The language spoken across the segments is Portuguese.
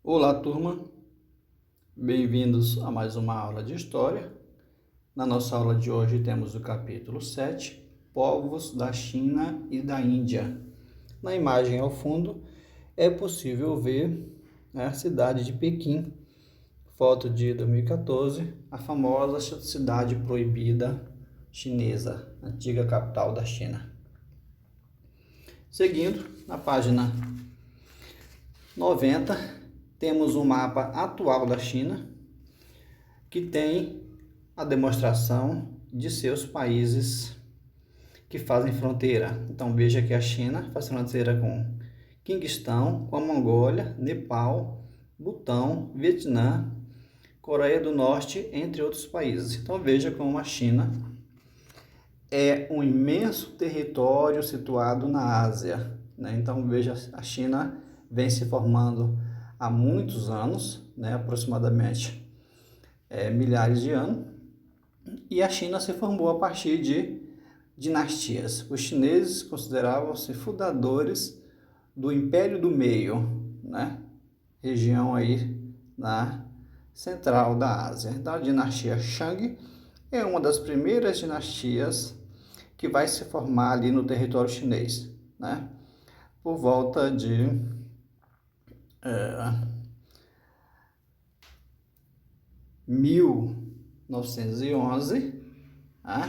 Olá, turma. Bem-vindos a mais uma aula de História. Na nossa aula de hoje temos o capítulo 7, Povos da China e da Índia. Na imagem ao fundo é possível ver a cidade de Pequim, foto de 2014, a famosa cidade proibida chinesa, antiga capital da China. Seguindo, na página 90, temos um mapa atual da China, que tem a demonstração de seus países que fazem fronteira. Então veja que a China faz fronteira com Quinguistão, com a Mongólia, Nepal, Butão, Vietnã, Coreia do Norte, entre outros países. Então veja como a China é um imenso território situado na Ásia, né? Então veja, a China vem se formando há muitos anos, né? Aproximadamente milhares de anos, e a China se formou a partir de dinastias. Os chineses consideravam-se fundadores do Império do Meio, né? Região aí na central da Ásia. Então a dinastia Shang é uma das primeiras dinastias que vai se formar ali no território chinês, né? Por volta de 1911, né?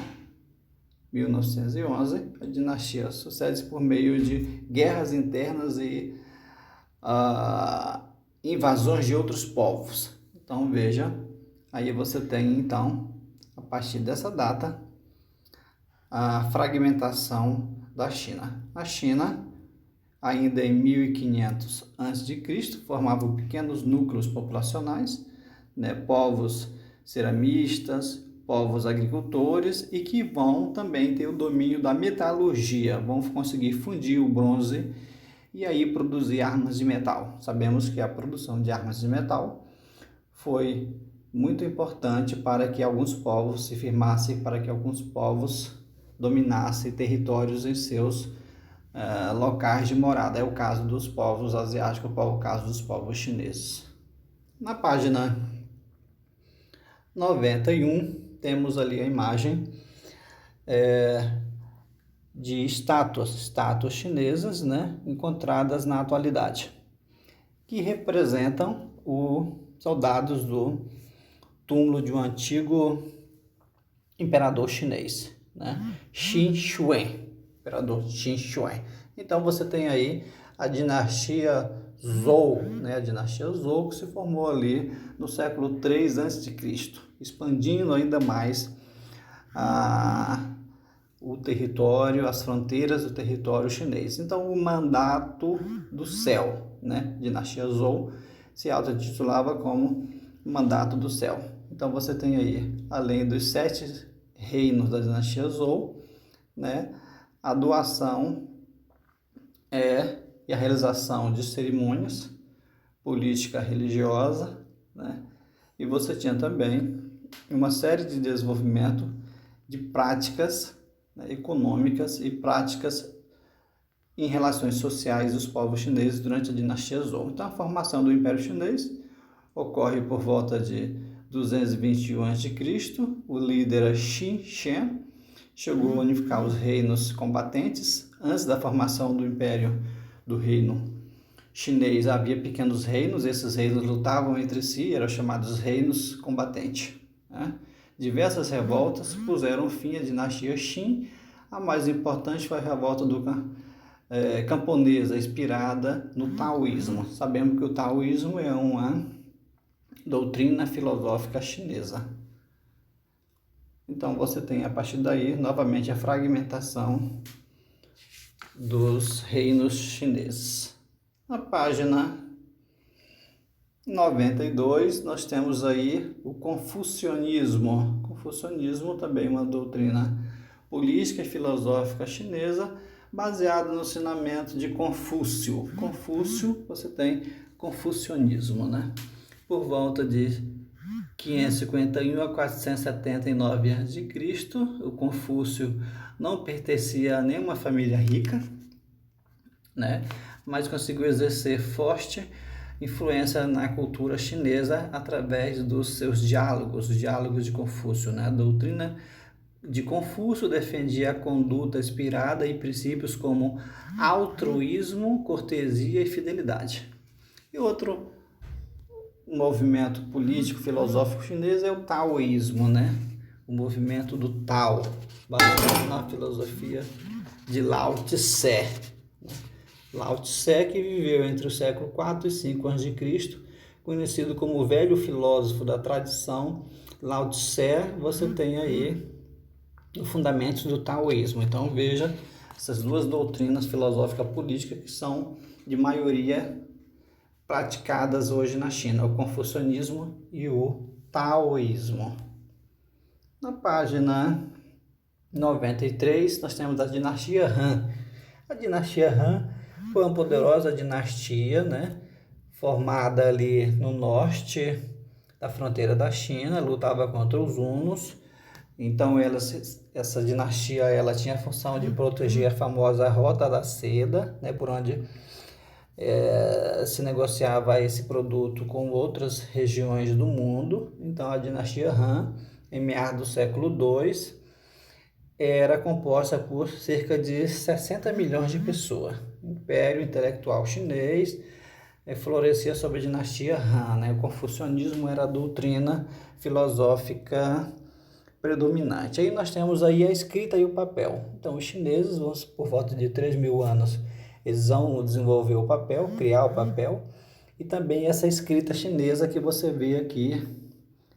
1911, a dinastia sucede por meio de guerras internas e invasões de outros povos. Então veja, aí você tem então, a partir dessa data, a fragmentação da China. A China, ainda em 1500 a.C., formava pequenos núcleos populacionais, né, povos ceramistas, povos agricultores, e que vão também ter o domínio da metalurgia, vão conseguir fundir o bronze e aí produzir armas de metal. Sabemos que a produção de armas de metal foi muito importante para que alguns povos se firmassem, para que alguns povos dominassem territórios em seus locais de morada. É o caso dos povos asiáticos, é o caso dos povos chineses. Na página 91, temos ali a imagem de estátuas chinesas, né, encontradas na atualidade, que representam os soldados do túmulo de um antigo imperador chinês, né, Qin Shi, imperador Qin Shi. Então você tem aí a dinastia Zhou, né, a dinastia Zhou, que se formou ali no século III a.C., expandindo ainda mais o território, as fronteiras do território chinês. Então, o mandato do céu, né? Dinastia Zhou se auto-intitulava como mandato do céu. Então, você tem aí, além dos 7 reinos da dinastia Zhou, né? A doação e a realização de cerimônias política religiosa, né? E você tinha também uma série de desenvolvimento de práticas, né, econômicas e práticas em relações sociais dos povos chineses durante a dinastia Zhou. Então, a formação do Império Chinês ocorre por volta de 221 a.C. O líder Qin Shi chegou a unificar os reinos combatentes. Antes da formação do Império do Reino Chinês, havia pequenos reinos, esses reinos lutavam entre si, eram chamados reinos combatentes, né? Diversas revoltas puseram fim à dinastia Qin. A mais importante foi a revolta camponesa, inspirada no taoísmo. Sabemos que o taoísmo é uma doutrina filosófica chinesa. Então você tem, a partir daí, novamente a fragmentação dos reinos chineses. Na página 92, nós temos aí o confucionismo. O confucionismo também é uma doutrina política e filosófica chinesa, baseada no ensinamento de Confúcio. Confúcio, você tem confucionismo, né? Por volta de 551 a 479 a.C., o Confúcio não pertencia a nenhuma família rica, né? Mas conseguiu exercer forte influência na cultura chinesa através dos seus diálogos, os diálogos de Confúcio, né? A doutrina de Confúcio defendia a conduta inspirada em princípios como altruísmo, cortesia e fidelidade. E outro movimento político filosófico chinês é o taoísmo, né? O movimento do Tao, baseado na filosofia de Lao Tse. Lao Tse, que viveu entre o século 4 e 5 a.C., conhecido como o velho filósofo da tradição Lao Tse, você tem aí os fundamentos do taoísmo. Então veja essas duas doutrinas filosófica política que são de maioria praticadas hoje na China, o confucionismo e o taoísmo. Na página 93, nós temos a dinastia Han. A dinastia Han foi uma poderosa dinastia, né? Formada ali no norte da fronteira da China, lutava contra os hunos. Então, essa dinastia ela tinha a função de proteger a famosa Rota da Seda, né? Por onde se negociava esse produto com outras regiões do mundo. Então, a dinastia Han, em meados do século II, era composta por cerca de 60 milhões de pessoas. O Império Intelectual Chinês florescia sob a dinastia Han, né? O confucionismo era a doutrina filosófica predominante. Aí nós temos aí a escrita e o papel. Então, os chineses, por volta de 3.000 anos, eles vão desenvolver o papel, criar o papel, e também essa escrita chinesa que você vê aqui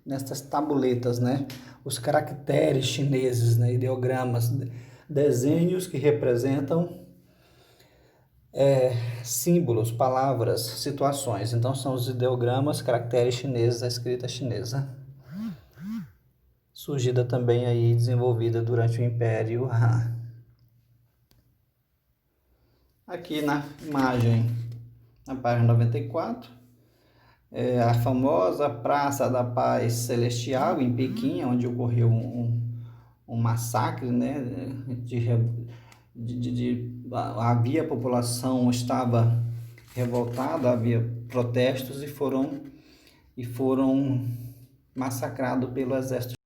nessas tabuletas, né? Os caracteres chineses, né? Ideogramas, desenhos que representam símbolos, palavras, situações. Então, são os ideogramas, caracteres chineses, a escrita chinesa. Surgida também aí, desenvolvida durante o Império Han. Aqui na imagem, na página 94, a famosa Praça da Paz Celestial, em Pequim, onde ocorreu um massacre, né? Havia a população estava revoltada, havia protestos e foram massacrados pelo exército